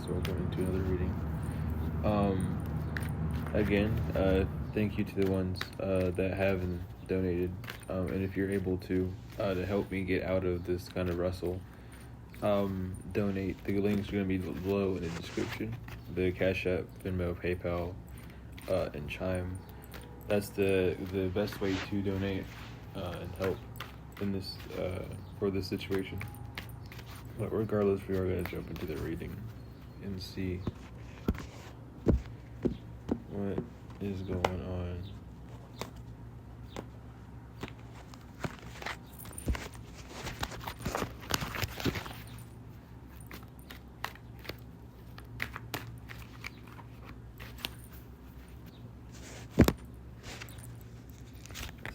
So we'll go into another reading. Again, thank you to the ones that have donated. And if you're able to help me get out of this kind of wrestle, donate. The links are going to be below in the description. The Cash App, Venmo, PayPal, and Chime. That's the best way to donate and help in this for this situation. But regardless, we are going to jump into the reading and see what is going on.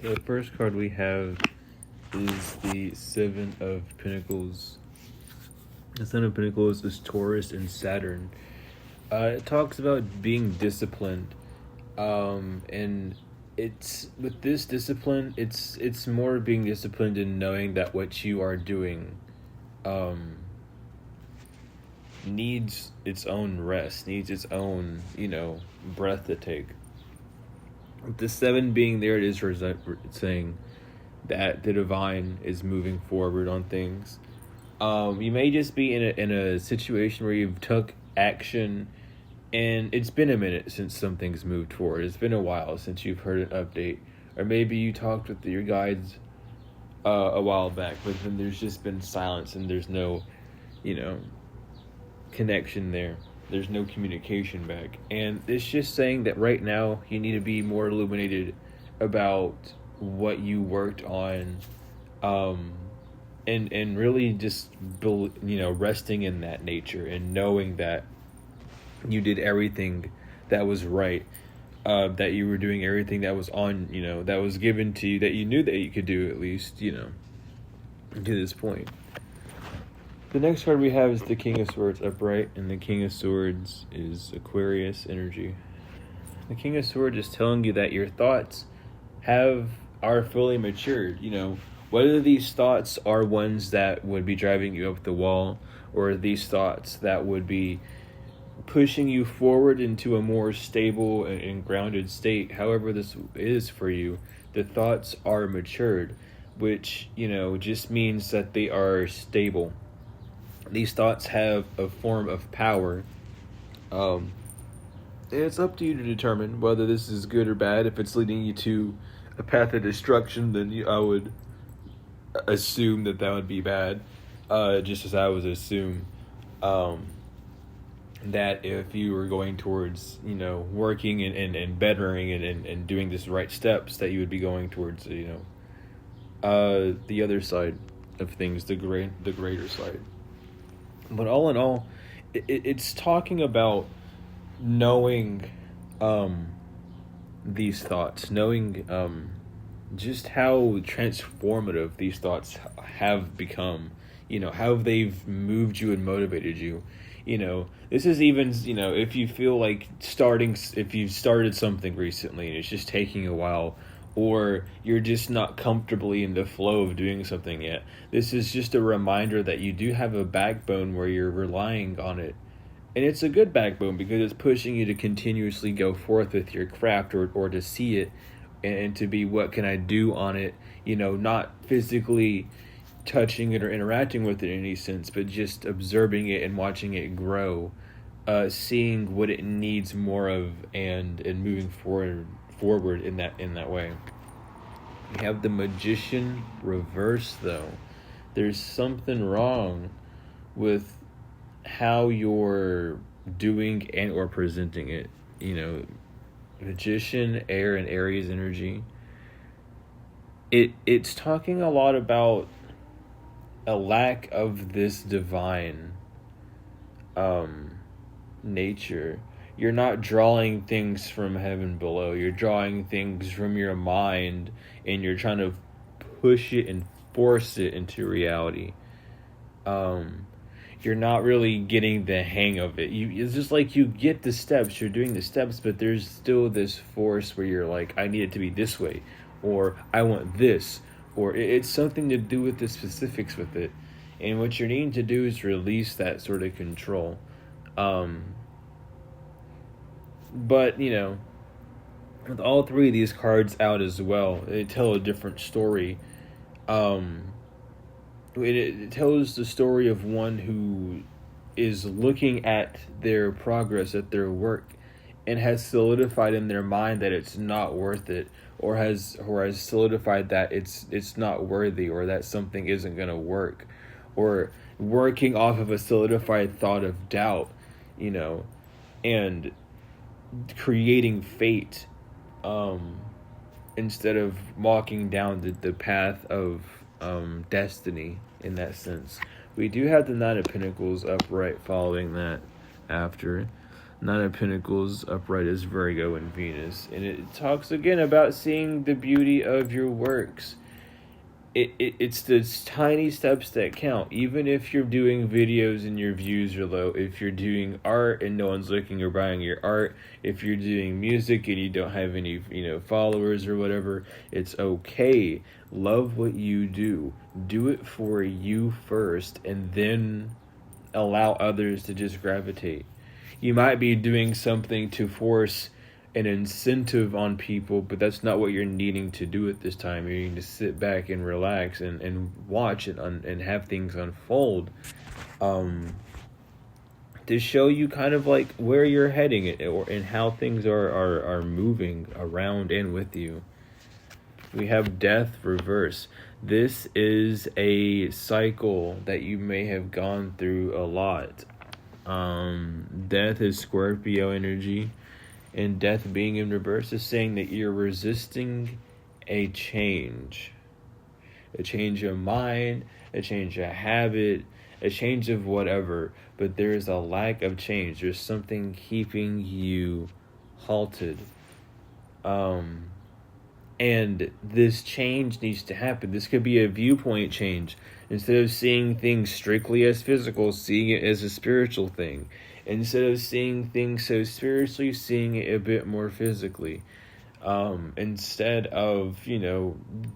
So the first card we have is the Seven of Pentacles. The Seven of Pentacles is Taurus and Saturn. It talks about being disciplined, and it's with this discipline, it's more being disciplined in knowing that what you are doing, needs its own rest, needs its own, breath to take. The seven being there, it is saying that the divine is moving forward on things. You may just be in a situation where you've took action, and it's been a minute since something's moved forward. It's been a while since you've heard an update, or maybe you talked with your guides a while back, but then there's just been silence, and there's no, connection there. There's no communication back, and it's just saying that right now you need to be more illuminated about what you worked on, and really just resting in that nature and knowing that you did everything that was right, that you were doing everything that was on, that was given to you, that you knew that you could do, at least, to this point. The next card we have is the King of Swords upright, and the King of Swords is Aquarius energy. The King of Swords is telling you that your thoughts are fully matured. Whether these thoughts are ones that would be driving you up the wall, or these thoughts that would be pushing you forward into a more stable and grounded state, however this is for you, the thoughts are matured, which, just means that they are stable. These thoughts have a form of power. And it's up to you to determine whether this is good or bad. If it's leading you to a path of destruction, then I would assume that would be bad. Just as I would assume that if you were going towards, working and bettering and doing this right steps, that you would be going towards, the other side of things, the greater side. But all in all, it's talking about knowing these thoughts, knowing just how transformative these thoughts have become, how they've moved you and motivated you. This is even, if you feel like if you've started something recently and it's just taking a while, or you're just not comfortably in the flow of doing something yet, this is just a reminder that you do have a backbone where you're relying on it. And it's a good backbone because it's pushing you to continuously go forth with your craft, or to see it and to be, what can I do on it? Not physically touching it or interacting with it in any sense, but just observing it and watching it grow, seeing what it needs more of, and moving forward in that way. We have the Magician reverse, though. There's something wrong with how you're doing and or presenting it. Magician, air, and Aries energy. It's talking a lot about a lack of this divine nature. You're not drawing things from heaven below. You're drawing things from your mind, and you're trying to push it and force it into reality. You're not really getting the hang of it. It's just like you get the steps, you're doing the steps, but there's still this force where you're like, I need it to be this way, or I want this, or it's something to do with the specifics with it. And what you're needing to do is release that sort of control. But, with all three of these cards out as well, they tell a different story. It tells the story of one who is looking at their progress, at their work, and has solidified in their mind that it's not worth it, or has solidified that it's not worthy, or that something isn't going to work, or working off of a solidified thought of doubt, and creating fate, instead of walking down the path of destiny in that sense. We do have the Nine of Pentacles upright following that after. Nine of Pentacles upright is Virgo and Venus. And it talks again about seeing the beauty of your works. It's the tiny steps that count. Even if you're doing videos and your views are low, if you're doing art and no one's looking or buying your art, if you're doing music and you don't have any followers or whatever, it's okay. Love what you do. Do it for you first, and then allow others to just gravitate. You might be doing something to force an incentive on people, but that's not what you're needing to do at this time. You're needing to sit back and relax and watch it and have things unfold, to show you kind of like where you're heading and how things are moving around and with you. We have Death reverse. This is a cycle that you may have gone through a lot. Death is Scorpio energy. And Death being in reverse is saying that you're resisting a change of mind, a change of habit, a change of whatever, but there is a lack of change. There's something keeping you halted. And this change needs to happen. This could be a viewpoint change. Instead of seeing things strictly as physical, seeing it as a spiritual thing. Instead of seeing things so spiritually, seeing it a bit more physically. Instead of,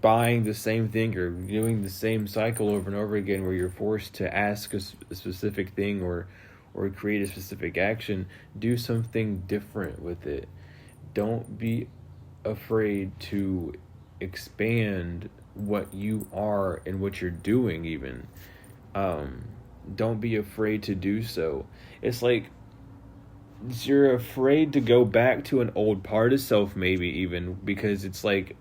buying the same thing or doing the same cycle over and over again where you're forced to ask a specific thing or create a specific action, do something different with it. Don't be afraid to expand what you are and what you're doing even. Don't be afraid to do so. It's like you're afraid to go back to an old part of self, maybe even because it's like,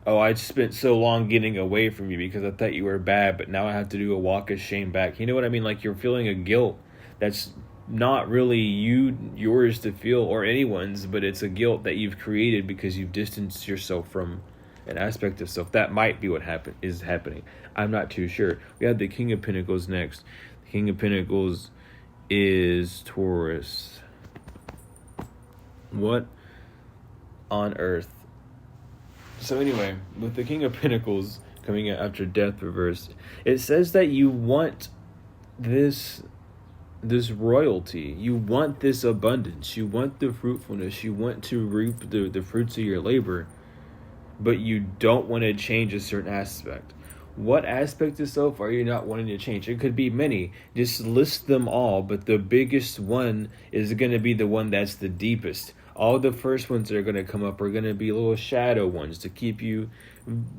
oh, I spent so long getting away from you because I thought you were bad, but now I have to do a walk of shame back. You know what I mean? Like you're feeling a guilt that's not really yours to feel or anyone's, but it's a guilt that you've created because you've distanced yourself from an aspect of self. That might be what is happening. I'm not too sure. We have the King of Pentacles next. The King of Pentacles is Taurus. What on earth? So anyway, with the King of Pentacles coming out after Death reversed, it says that you want this royalty, you want this abundance, you want the fruitfulness, you want to reap the fruits of your labor, but you don't want to change a certain aspect. What aspect of self are you not wanting to change? It could be many. Just list them all, but the biggest one is going to be the one that's the deepest. All the first ones that are going to come up are going to be little shadow ones to keep you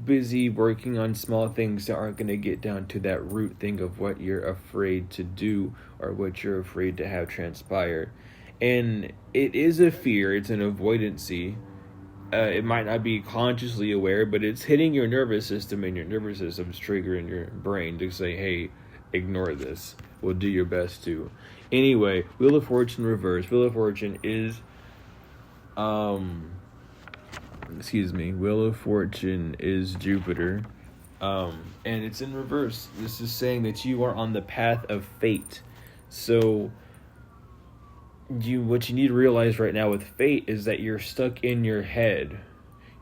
busy working on small things that aren't going to get down to that root thing of what you're afraid to do or what you're afraid to have transpire. And it is a fear. It's an avoidancy. It might not be consciously aware, but it's hitting your nervous system, and your nervous system's triggering your brain to say, hey, ignore this. Well, do your best to. Anyway, Wheel of Fortune reverse. Wheel of Fortune is, Wheel of Fortune is Jupiter, and it's in reverse. This is saying that you are on the path of fate. So what you need to realize right now with fate is that you're stuck in your head.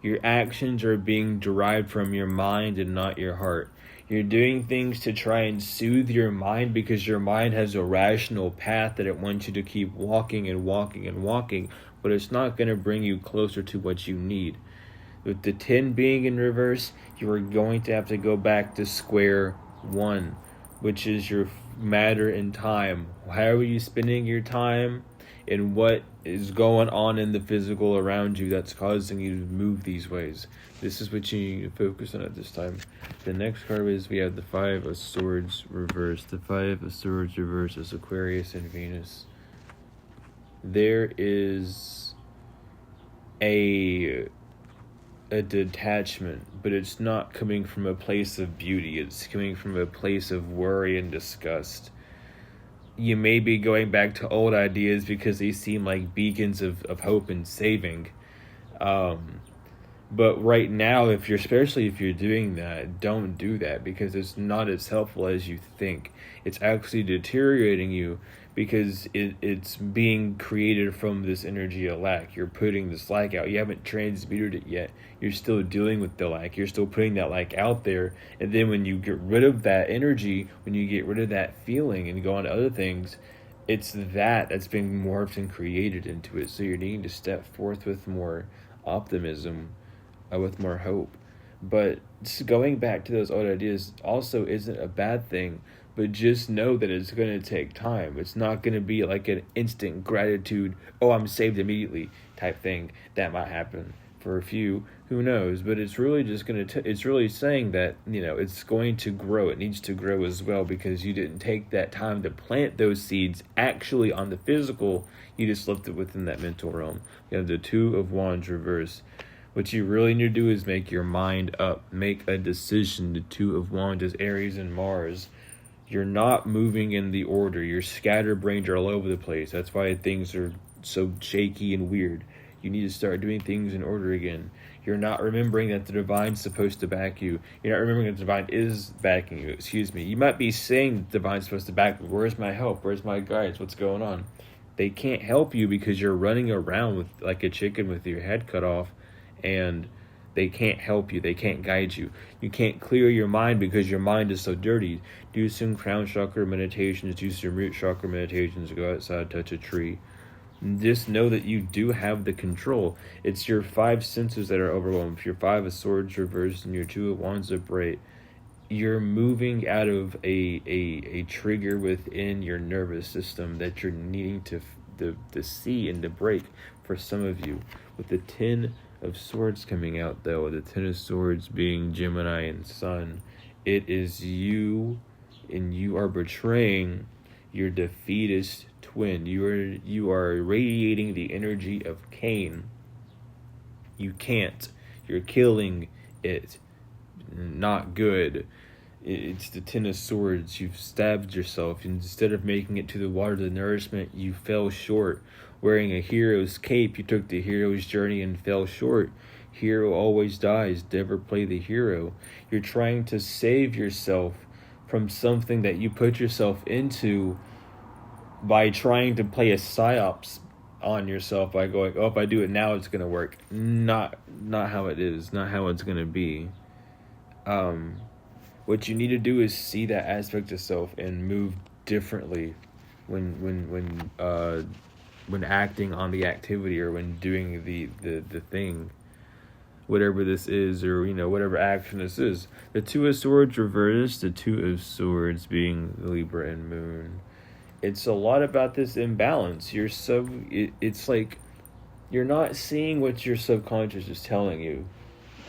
Your actions are being derived from your mind and not your heart. You're doing things to try and soothe your mind because your mind has a rational path that it wants you to keep walking and walking and walking, but it's not going to bring you closer to what you need. With the 10 being in reverse, you are going to have to go back to square one. which is your matter and time. How are you spending your time, and what is going on in the physical around you that's causing you to move these ways? This is what you need to focus on at this time. The next card is we have the Five of Swords reversed. The Five of Swords reversed is Aquarius and Venus. There is a detachment, but it's not coming from a place of beauty. It's coming from a place of worry and disgust. You may be going back to old ideas because they seem like beacons of hope and saving. But right now, especially if you're doing that, don't do that, because it's not as helpful as you think. It's actually deteriorating you, because it's being created from this energy of lack. You're putting this lack out. You haven't transmuted it yet. You're still dealing with the lack. You're still putting that lack out there. And then when you get rid of that energy, when you get rid of that feeling and go on to other things, it's that's being morphed and created into it. So you're needing to step forth with more optimism, with more hope. But just going back to those old ideas also isn't a bad thing, but just know that it's going to take time. It's not going to be like an instant gratitude, oh, I'm saved immediately type thing. That might happen for a few, who knows? But it's really just going to, it's really saying that, it's going to grow. It needs to grow as well, because you didn't take that time to plant those seeds actually on the physical. You just left it within that mental realm. You have the Two of Wands reverse. What you really need to do is make your mind up. Make a decision. The Two of Wands is Aries and Mars. You're not moving in the order. You're scatterbrained. You're all over the place. That's why things are so shaky and weird. You need to start doing things in order again. You're not remembering that the divine's supposed to back you. You're not remembering that the divine is backing you. You might be saying the divine's supposed to back me. Where's my help? Where's my guidance? What's going on? They can't help you because you're running around with like a chicken with your head cut off, and they can't help you. They can't guide you. You can't clear your mind because your mind is so dirty. Do some crown chakra meditations. Do some root chakra meditations. Go outside, touch a tree. Just know that you do have the control. It's your five senses that are overwhelmed. If your Five of Swords reversed and your Two of Wands upright, you're moving out of a trigger within your nervous system that you're needing to see and to break for some of you. With the Ten of Swords coming out, though, the Ten of Swords being Gemini and Sun, it is you, and you are betraying your defeatist twin. You are radiating the energy of Cain. You can't. You're killing it. Not good. It's the Ten of Swords. You've stabbed yourself. Instead of making it to the water, the nourishment, you fell short. Wearing a hero's cape, you took the hero's journey and fell short. Hero always dies. Never play the hero. You're trying to save yourself from something that you put yourself into by trying to play a psyops on yourself by going, oh, if I do it now, it's going to work. Not how it is. Not how it's going to be. What you need to do is see that aspect of self and move differently when acting on the activity, or when doing the thing, whatever this is, or whatever action this is. The Two of Swords reversed, the Two of Swords being Libra and Moon. It's a lot about this imbalance. It's like you're not seeing what your subconscious is telling you.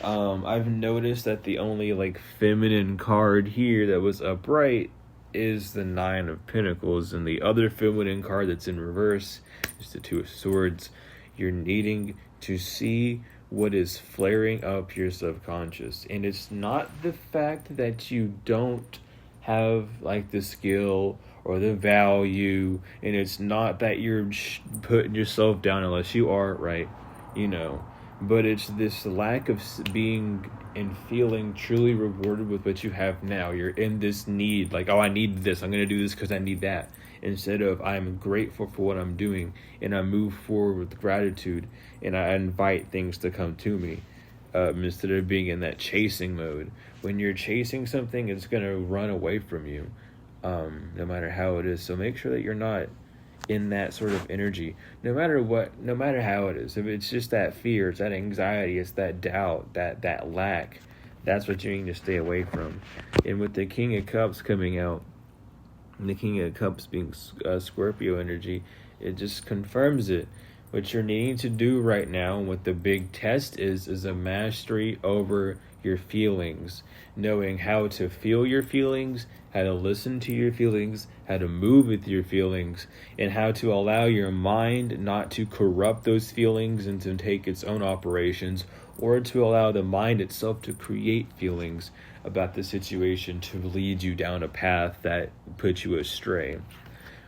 I've noticed that the only feminine card here that was upright is the Nine of Pentacles, and the other feminine card that's in reverse is the Two of Swords. You're needing to see what is flaring up your subconscious, and it's not the fact that you don't have the skill or the value, and it's not that you're putting yourself down unless you are, right? But it's this lack of being and feeling truly rewarded with what you have now. You're in this need, oh, I need this, I'm going to do this because I need that. Instead of, I'm grateful for what I'm doing, and I move forward with gratitude, and I invite things to come to me. Instead of being in that chasing mode. When you're chasing something, it's going to run away from you, no matter how it is. So make sure that you're not in that sort of energy, no matter how it is. If it's just that fear, it's that anxiety, it's that doubt, that lack, that's what you need to stay away from. And with the King of Cups coming out, And the King of Cups being Scorpio energy, it just confirms it. What you're needing to do right now, and what the big test is a mastery over your feelings. Knowing how to feel your feelings, how to listen to your feelings, how to move with your feelings, and how to allow your mind not to corrupt those feelings and to take its own operations, or to allow the mind itself to create feelings about the situation to lead you down a path that puts you astray.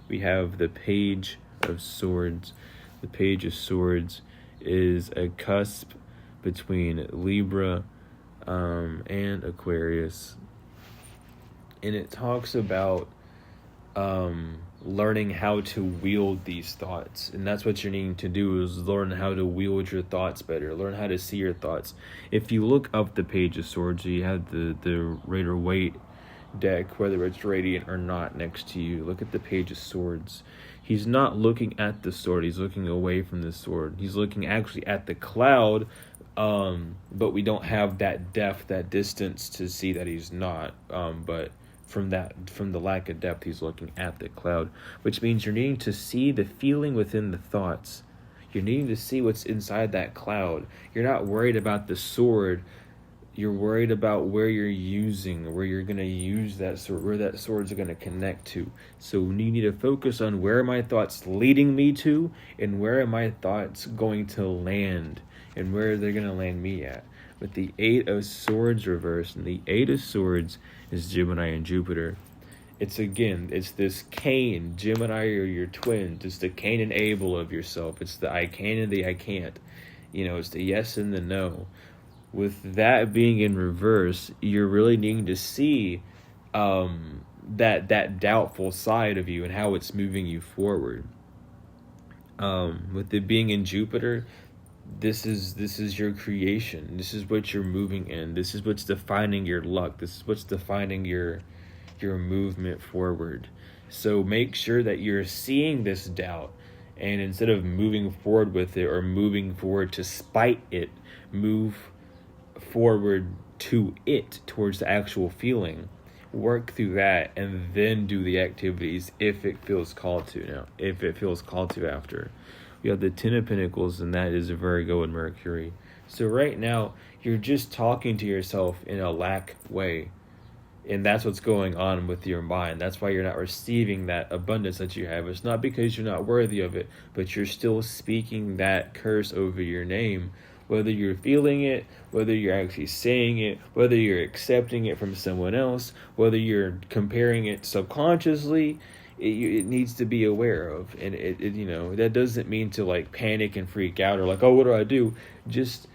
We have the Page of Swords. The Page of Swords is a cusp between Libra and Aquarius. And it talks about learning how to wield these thoughts. And that's what you're needing to do, is learn how to wield your thoughts better. Learn how to see your thoughts. If you look up the Page of Swords, you have the Rider-Waite deck, whether it's radiant or not, next to you. Look at the Page of Swords. He's not looking at the sword. He's looking away from the sword. He's looking actually at the cloud, but we don't have that depth, that distance to see that he's not. But from the lack of depth, he's looking at the cloud, which means you're needing to see the feeling within the thoughts. You're needing to see what's inside that cloud. You're not worried about the sword. You're worried about where you're going to use that sword, where that sword's going to connect to. So you need to focus on, where are my thoughts leading me to, and where are my thoughts going to land, and where they're going to land me at. With the Eight of Swords reversed, and the Eight of Swords is Gemini and Jupiter. It's this Cain. Gemini are your twins. It's the Cain and Abel of yourself. It's the I can and the I can't. It's the yes and the no. With that being in reverse, you're really needing to see that doubtful side of you and how it's moving you forward. With it being in Jupiter, this is your creation. This is what you're moving in. This is what's defining your luck. This is what's defining your movement forward. So make sure that you're seeing this doubt, and instead of moving forward with it or moving forward to spite it, move forward to it, towards the actual feeling. Work through that, and then do the activities if it feels called to after. We have the Ten of Pentacles, and that is a Virgo and Mercury. So right now, you're just talking to yourself in a lack way. And that's what's going on with your mind. That's why you're not receiving that abundance that you have. It's not because you're not worthy of it, but you're still speaking that curse over your name. Whether you're feeling it, whether you're actually saying it, whether you're accepting it from someone else, whether you're comparing it subconsciously, it needs to be aware of. And that doesn't mean to panic and freak out, or oh, what do I do? Just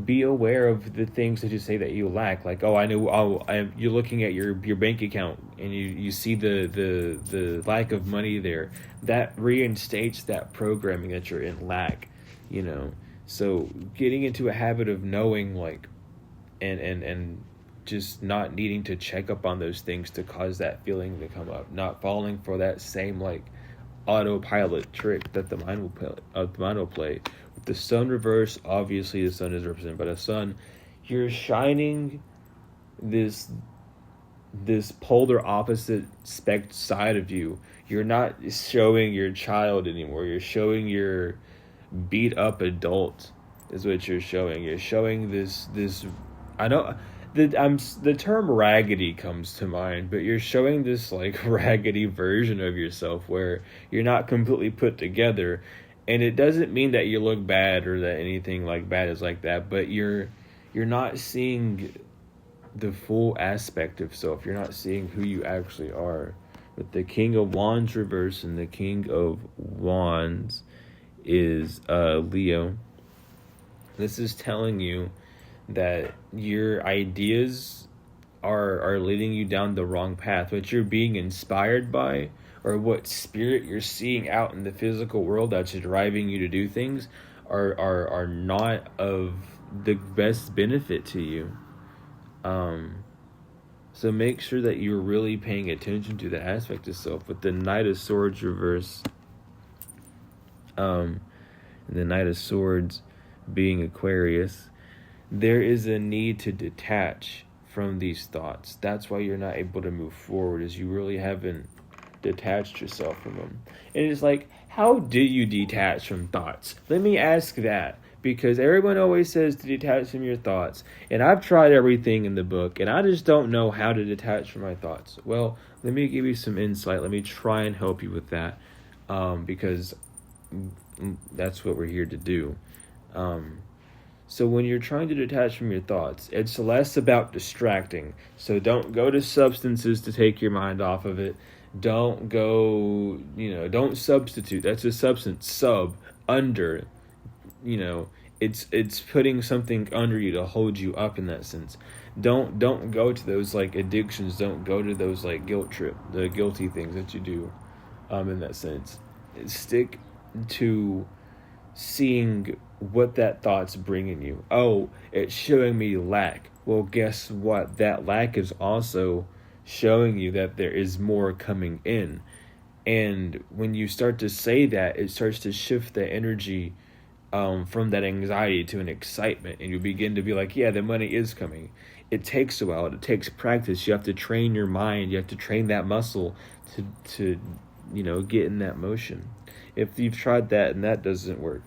be aware of the things that you say that you lack. I know. You're looking at your bank account, and you see the lack of money there. That reinstates that programming that you're in lack. So getting into a habit of knowing, and just not needing to check up on those things to cause that feeling to come up. Not falling for that same autopilot trick that the mind will play. With the sun reverse, obviously the sun is represented by the sun. You're shining this polar opposite side of you. You're not showing your child anymore. You're showing your beat up adult is what you're showing. You're showing this I know the term raggedy comes to mind, but you're showing this raggedy version of yourself where you're not completely put together. And it doesn't mean that you look bad or that anything bad is like that, but you're not seeing the full aspect of self. You're not seeing who you actually are. With the King of Wands reverse, and the King of Wands is Leo. This is telling you that your ideas are leading you down the wrong path. What you're being inspired by, or what spirit you're seeing out in the physical world that's driving you to do things, are not of the best benefit to you. So make sure that you're really paying attention to the aspect of self. With the Knight of Swords reverse, and the Knight of Swords being Aquarius, there is a need to detach from these thoughts. That's why you're not able to move forward, is you really haven't detached yourself from them. And it's like, how do you detach from thoughts? Let me ask that, because everyone always says to detach from your thoughts. And I've tried everything in the book, and I just don't know how to detach from my thoughts. Well, let me give you some insight. Let me try and help you with that, because that's what we're here to do. So when you're trying to detach from your thoughts, it's less about distracting. So don't go to substances to take your mind off of it. Don't go, don't substitute. That's a substance. Under, it's putting something under you to hold you up in that sense. Don't go to those like addictions. Don't go to those like the guilty things that you do, in that sense. Stick to seeing what that thought's bringing you. Oh, it's showing me lack. Well, guess what? That lack is also showing you that there is more coming in. And when you start to say that, it starts to shift the energy from that anxiety to an excitement. And you begin to be like, yeah, the money is coming. It takes a while. It takes practice. You have to train your mind. You have to train that muscle to get in that motion. If you've tried that and that doesn't work,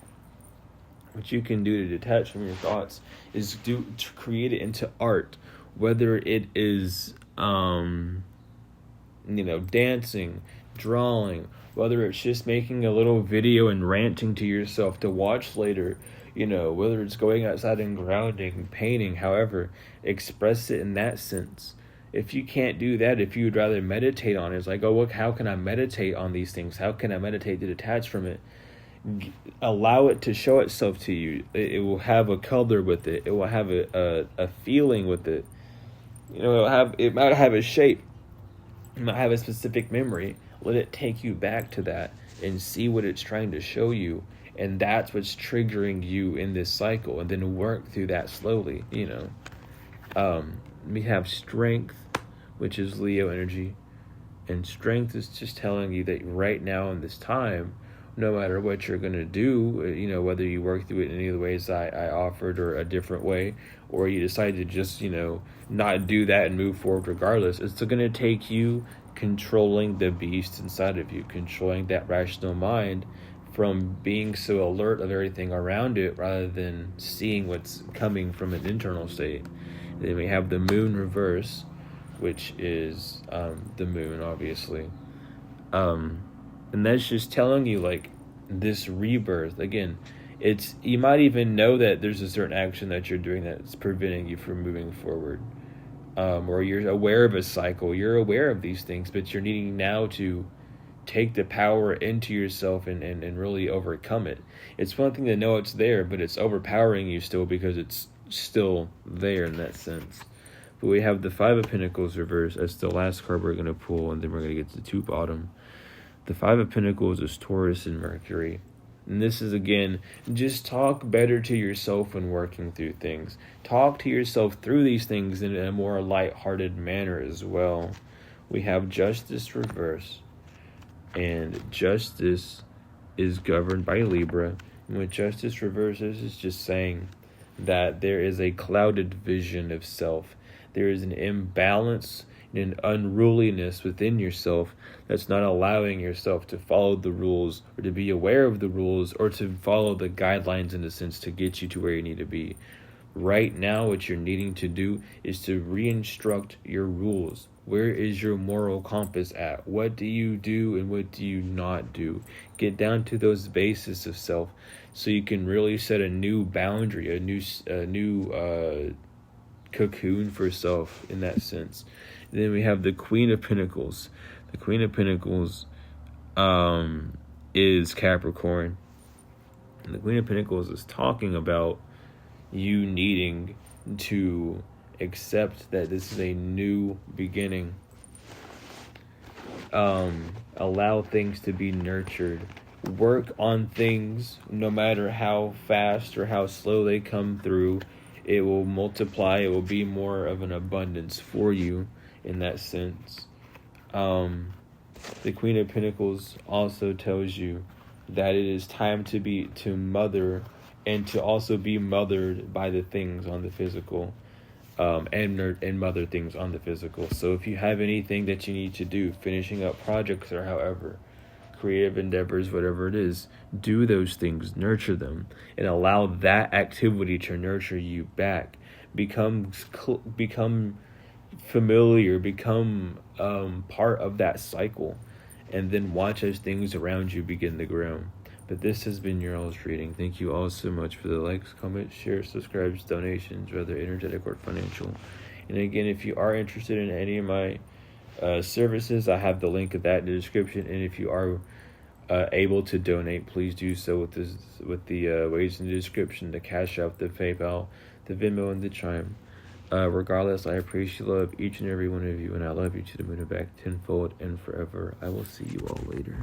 what you can do to detach from your thoughts is to create it into art, whether it is, dancing, drawing, whether it's just making a little video and ranting to yourself to watch later, whether it's going outside and grounding, painting, however, express it in that sense. If you can't do that, if you would rather meditate on it, it's like, oh, look, how can I meditate on these things? How can I meditate to detach from it? Allow it to show itself to you. It will have a color with it. It will have a feeling with it. It might have a shape. It might have a specific memory. Let it take you back to that and see what it's trying to show you. And that's what's triggering you in this cycle. And then work through that slowly, We have strength, which is Leo energy. And strength is just telling you that right now in this time, no matter what you're going to do, whether you work through it in any of the ways I offered or a different way, or you decide to just, not do that and move forward regardless, it's still going to take you controlling the beast inside of you, controlling that rational mind from being so alert of everything around it rather than seeing what's coming from an internal state. And then we have the moon reverse, which is the moon, obviously. And that's just telling you, like, this rebirth. Again, you might even know that there's a certain action that you're doing that's preventing you from moving forward. Or you're aware of a cycle. You're aware of these things, but you're needing now to take the power into yourself and really overcome it. It's one thing to know it's there, but it's overpowering you still because it's still there in that sense. But we have the Five of Pentacles reverse. That's the last card we're going to pull, and then we're going to get to the two bottom. The Five of Pentacles is Taurus and Mercury. And this is, again, just talk better to yourself when working through things. Talk to yourself through these things in a more lighthearted manner as well. We have Justice reverse. And Justice is governed by Libra. And with Justice reverse, this is just saying that there is a clouded vision of self. There is an imbalance and unruliness within yourself that's not allowing yourself to follow the rules or to be aware of the rules or to follow the guidelines in a sense to get you to where you need to be. Right now, what you're needing to do is to re-instruct your rules. Where is your moral compass at? What do you do and what do you not do? Get down to those bases of self so you can really set a new boundary, a new cocoon for self in that sense. And then we have the Queen of Pentacles. The Queen of Pentacles is Capricorn. And the Queen of Pentacles is talking about you needing to accept that this is a new beginning. Allow things to be nurtured. Work on things no matter how fast or how slow they come through. It will multiply. It will be more of an abundance for you in that sense. The Queen of Pentacles also tells you that it is time to mother and to also be mothered by the things on the physical. and other things on the physical. So if you have anything that you need to do, finishing up projects or however, creative endeavors, whatever it is, do those things, nurture them, and allow that activity to nurture you back. Become familiar, become part of that cycle, and then watch as things around you begin to grow. But this has been your all's reading. Thank you all so much for the likes, comments, shares, subscribes, donations, whether energetic or financial. And again, if you are interested in any of my services, I have the link of that in the description. And if you are able to donate, please do so with the ways in the description: the Cash App, the PayPal, the Venmo, and the Chime. Regardless, I appreciate love each and every one of you, and I love you to the moon and back tenfold and forever. I will see you all later.